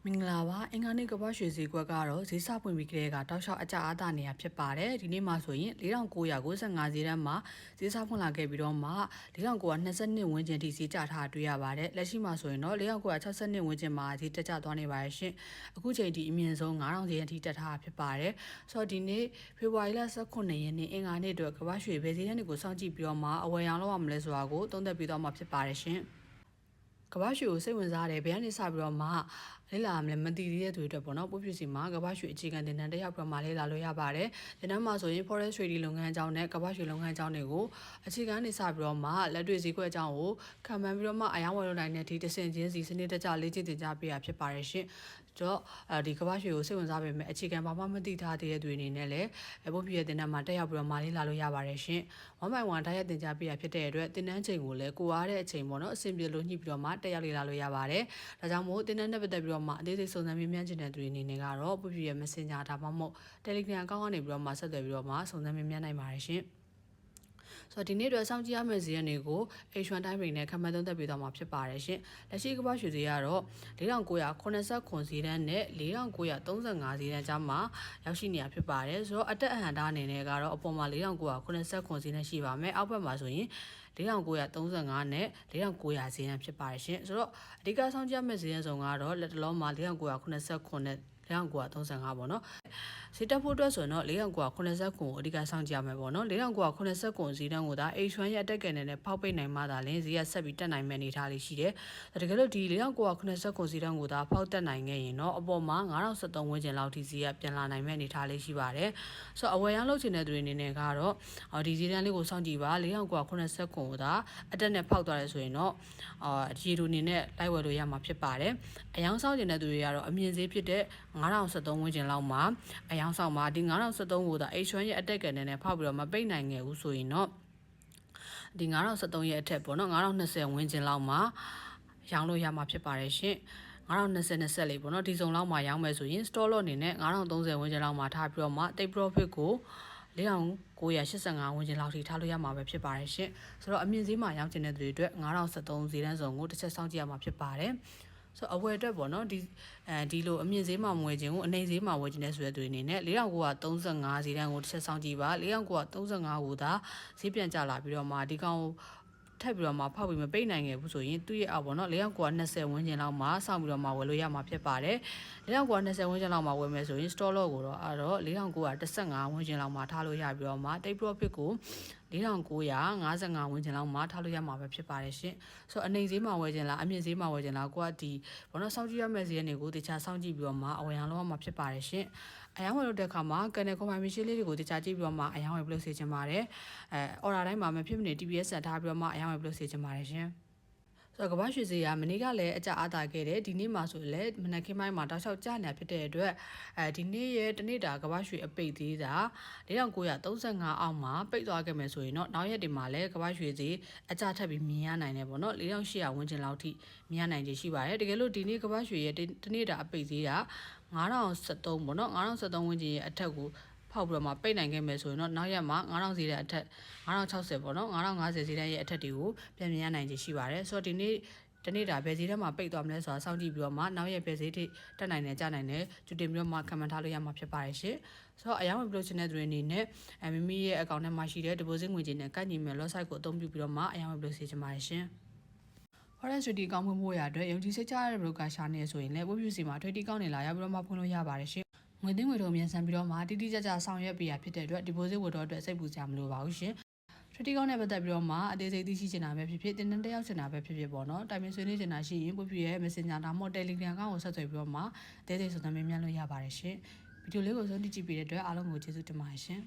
မင်္ဂလာပါအင်္ဂါနေ့ကပတ်ရွှေဈေးကွက်ကတော့ဈေးစပွင့်ပြီးကလေးကတောက်လျှောက်အကြအားသာနေရဖြစ်ပါတယ်ဒီနေ့မှာဆိုရင်4995ဈေးတန်းမှာဈေးစဖွင့်လာခဲ့ပြီးတော့မှ4922ဝန်းကျင်ထိဈေးကျထားတွေ့ရပါတယ်လက်ရှိမှာဆိုရင်တော့4962ဝန်းကျင်မှာဈေးတက်ကျသွားနေပါတယ်ရှင်အခုချိန်ထိအမြင့်ဆုံး9000ဈေးအထိတက်ထားဖြစ်ပါတယ်ဆိုတော့ဒီနေ့ဖေဖော်ဝါရီလ18ရက်နေ့အင်္ဂါနေ့အတွက်ကပတ်ရွှေဘယ်ဈေးတန်းတွေကိုစောင့်ကြည့်ပြီးတော့မှအဝယ်ရောင်းလုပ်ရမလဲဆိုတာကိုသုံးသပ်ပြီးတော့မှဖြစ်ပါတယ်ရှင်ကဘာရွှေကိုစိတ်ဝင်စားတယ်ဘယ်ကနေစပြီးတော့မှလေ့လာမလဲမသိသေးတဲ့သူတွေအတွက်ပေါ့နော်ပို့ပြစီမှာကဘာရွှေအခြေခံတင်တန်းတက်ရောက်ပြီးမှလေ့လာလို့ရပါတယ်ဒီနောက်မှာဆိုရင် Forex Trading လုပ်ငန်းအကြောင်းနဲ့ကဘာရွှေလုပ်ငန်းအကြောင်းတွေကိုအခြေခံနေစပြီးတော့မှလက်တွေ့ဈေးကွက်အကြောင်းကိုခံမှန်းပြီးတော့မှအယောင်းဝယ်လုပ်နိုင်တဲ့ဒီတစ်ဆင့်ချင်းစီစနစ်တကျလေ့ကျင့်သင်ကြားပေးရဖြစ်ပါတယ်ရှင်တော့ဒီကဘာရွှေကိုစိတ်ဝင်စားပေမဲ့အခြေခံဘာမှမသိထားသေးတဲ့သူတွေအနေနဲ့လည်းပို့ပြရဲ့တင်တန်းမှာတက်ရောက်ပြီးတော့မှလေ့လာလို့ရပါတယ်ရှင်1 by 1ဓာတ်ရိုက်သင်ကြားပေးရဖြစ်တဲ့အတွက်တင်တန်းချိန်ကိုလည်းကိုအားတဲ့အချိန်ပေါ့နော်အဆင်ပြေလို့ညှိပြီးတော့မှတက်ရောက်လေ့လာလို့ရပါတယ်ဒါကြောင့်မို့တင်တန်းနဲ့ပတ်သက်ပြီးတော့မှအသေးစိတ်စုံစမ်းမေးမြန်းချင်တဲ့သူတွေအနေနဲ့ကတော့ပို့ပြရဲ့ Messenger ဒါမှမဟုတ် Telegram အကောင့်ကနေပြီးတော့မှဆက်သွယ်ပြီးတော့မှစုံစမ်းမေးမြန်းနိုင်ပါတယ်ရှင်ဆိုတော့ဒီနေ့အတွက်စောင့်ကြည့်ရမယ့်ဈေးအနေကို H1 တိုင်းပြည်နဲ့ခန့်မှန်းသုံးသပ်ပေးသွားမှာဖြစ်ပါတယ်ရှင်။လက်ရှိကမ္ဘာရွှေဈေးကတော့4989ဈေးတန်းနဲ့4935ဈေးတန်းကြားမှာရောက်ရှိနေတာဖြစ်ပါတယ်။ဆိုတော့အတက်အဟန်တာအနေနဲ့ကတော့အပေါ်မှာ4989ဈေးတန်းရှိပါမယ်။အောက်ဘက်မှာဆိုရင်4935နဲ့4900ဈေးတန်းဖြစ်ပါတယ်ရှင်။ဆိုတော့အဓိကစောင့်ကြည့်ရမယ့်ဈေးတန်းဆောင်ကတော့လက်တလုံးမှာ4989နဲ့4935ပေါ့နော်ဈေးတက်ဖို့အတွက်ဆိုရင်တော့4989ကိုအဓိကစောင့်ကြည့်ရမယ်ပေါ့နော်4989ဈေးတန်းကိုဒါ H1 ရဲ့အတက်ကန်နဲ့ဖောက်ပိတ်နိုင်မှသာလင်းဈေးကဆက်ပြီးတက်နိုင်မယ့်အနေအထားလေးရှိတယ်တကယ်လို့ဒီ4989ဈေးတန်းကိုဒါဖောက်တက်နိုင်ခဲ့ရင်တော့အပေါ်မှာ9073ဝန်းကျင်လောက်ထိဈေးကပြန်လာနိုင်မယ့်အနေအထားလေးရှိပါတယ်ဆိုတော့အဝယ်ရောင်းလုပ်ချင်တဲ့သူတွေအနေနဲ့ကတော့ဒီဈေးတန်းလေးကိုစောင့်ကြည့်ပါ4989ကိုဒါအတက်နဲ့ဖောက်သွားတယ်ဆိုရင်တော့ရေတူအနေနဲ့လိုက်ဝယ်လို့ရမှာဖြစ်ပါတယ်အယောင်းဆောင်ချင်တဲ့သူတွေကတော့အမြင့်ဈေးဖြစ်တဲ့9073ဝန်းကျင်လောက်မှာအယောင်းဆောင်မှာဒီ9073ကိုဒါ H1 ရဲ့အတက်ကန်နဲ့ဖောက်ပြီးတော့မပိတ်နိုင်ခဲ့ဘူးဆိုရင်တော့ဒီ9073ရဲ့အထက်ပေါ့နော်9020ဝန်းကျင်လောက်မှာရောင်းလို့ရမှာဖြစ်ပါတယ်ရှင်9020လေးပေါ့နော်ဒီစုံလောက်မှာရောင်းမယ်ဆိုရင် store lot အနေနဲ့9030ဝန်းကျင်လောက်မှာထားပြီးတော့မှ take profit ကို4985ဝန်းကျင်လောက်ထိထားလို့ရမှာပဲဖြစ်ပါတယ်ရှင်ဆိုတော့အမြင့်ဈေးမှာရောင်းချင်တဲ့သူတွေအတွက်9073ဈေးတန်းစုံကိုတစ်ချက်စောင့်ကြည့်ရမှာဖြစ်ပါတယ်ဆိုအဝယ်အတွက်ပေါ့နော်ဒီလိုအမြင့်ဈေးမှာမဝယ်ခြင်းကိုအနှိမ့်ဈေးမှာဝယ်ခြင်းနဲ့ဆိုတဲ့သူတွေအနေနဲ့4935ဈေးတန်းကိုတစ်ချက်စောင့်ကြည့်ပါ4935ကိုသာဈေးပြန်ကျလာပြီးတော့မှဒီကောင်ထပ်ပြီးတော့မှဖောက်ပြီးမပိတ်နိုင်ခဲ့ဘူးဆိုရင်သူ့ရဲ့အောက်ပေါ့နော်4920ဝန်းကျင်လောက်မှာစောင့်ပြီးတော့မှဝယ်လို့ရမှာဖြစ်ပါတယ်4920ဝန်းကျင်လောက်မှာဝယ်မယ်ဆိုရင် store lot ကိုတော့4915ဝန်းကျင်လောက်မှာထားလို့ရပြီးတော့မှ take profit ကို4955ဝန်းကျင်လောက်မှာထားလို့ရမှာပဲဖြစ်ပါတယ်ရှင်ဆိုတော့အနေဈေးမှာဝယ်ခြင်းလားအမြင့်ဈေးမှာဝယ်ခြင်းလားကိုကဒီဘောနော်စောင့်ကြည့်ရမယ့်ဈေးတွေကိုတခြားစောင့်ကြည့်ပြီးတော့မှအဝယ်ရောင်းလုပ်ရမှာဖြစ်ပါတယ်ရှင်အယောင်းဝယ်လုပ်တဲ့အခါမှာကန်နယ် confirmation လေးတွေကိုတခြားကြည့်ပြီးတော့မှအယောင်းဝယ်ပြုလုပ်စေချင်ပါတယ်order တိုင်းမှာမဖြစ်မနေ TPS ဆက်ထားပြီးတော့မှအယောင်းဝယ်ပြုလုပ်စေချင်ပါတယ်ရှင်ဆိုတော့ကမ္ဘာရွှေဈေးကမနေ့ကလည်းအကျအားသာခဲ့တယ်ဒီနေ့မှာဆိုလည်းမနက်ခင်းပိုင်းမှာတောက်လျှောက်ကျနေတာဖြစ်တဲ့အတွက်ဒီနေ့ရဲ့တနေ့တာကမ္ဘာရွှေအပိတ်သေးတာ4935အောက်မှာပိတ်သွားခဲ့မယ်ဆိုရင်တော့နောက်ရက်တွေမှာလည်းကမ္ဘာရွှေဈေးအကျထပ်ပြီးမြင်ရနိုင်တယ်ပေါ့နော်4800ဝန်းကျင်လောက်ထိမြင်ရနိုင်ခြေရှိပါတယ်တကယ်လို့ဒီနေ့ကမ္ဘာရွှေရဲ့တနေ့တာအပိတ်သေးတာ9073ပေါ့နော်9073ဝန်းကျင်ရဲ့အထက်ကိုဖောက်ပြီးတော့မှပိတ်နိုင်ခဲ့မယ်ဆိုရင်တော့နောက်ရက်မှာ9000ဈေးတဲ့အထက်9060ပေါ့နော်9050ဈေးတဲ့ရဲ့အထက်တွေကိုပြန်မြင်ရနိုင်ခြေရှိပါတယ်ဆိုတော့ဒီနေ့တနေ့တာဘယ်ဈေးထဲမှာပိတ်သွားမလဲဆိုတာစောင့်ကြည့်ပြီးတော့မှနောက်ရက်ဘယ်ဈေးထိတက်နိုင်တယ်ကျနိုင်တယ်ကြိုတင်ပြီးတော့မှခံမှန်းထားလို့ရမှာဖြစ်ပါတယ်ရှင်ဆိုတော့အယောင်းဝင်ပလို့ချင်တဲ့သူတွေအနေနဲ့မိမိရဲ့အကောင့်ထဲမှာရှိတဲ့ deposit ငွေကြေးနဲ့ကန့်ညီမဲ့ lot site ကိုအသုံးပြုပြီးတော့မှအယောင်းဝင်ပလို့စေချင်ပါတယ်ရှင်Forex Trading ကောင်းဖို့ရအတွက်ယုံကြည်စိတ်ချရတဲ့ broker ရှာနေဆိုရင်လည်းဝက်ပြူစီမှာ trading ကောင်းနေလာရောက်ပြီးတော့မှဖွင့်လို့ရပါတယ်ရှင်ငွေသွင်းငွေထုတ်မြန်ဆန်ပြီးတော့မှတိတိကျကျဆောင်ရွက်ပေးရဖြစ်တဲ့အတွက် deposit ဝတ်တော့အတွက်စိတ်ပူစရာမလိုပါဘူးရှင်trading ကောင်းနဲ့ပတ်သက်ပြီးတော့မှအသေးစိတ်သိရှိချင်တာပဲဖြစ်ဖြစ်တင်တယောက်ချင်တာပဲဖြစ်ဖြစ်ပေါ့နော်တိုင်ပင်ဆွေးနွေးချင်တာရှိရင်ပွပြရဲ့ Messenger ဒါမှမဟုတ် Telegram အကောင့်ကိုဆက်သွယ်ပြီးတော့မှအသေးစိတ်စုံစမ်းမေးမြန်းလို့ရပါတယ်ရှင်ဗီဒီယိုလေးကိုဆုံးဖြတ်ကြည့်ပေးတဲ့အတွက်အားလုံးကိုကျေးဇူးတင်ပါတယ်ရှင်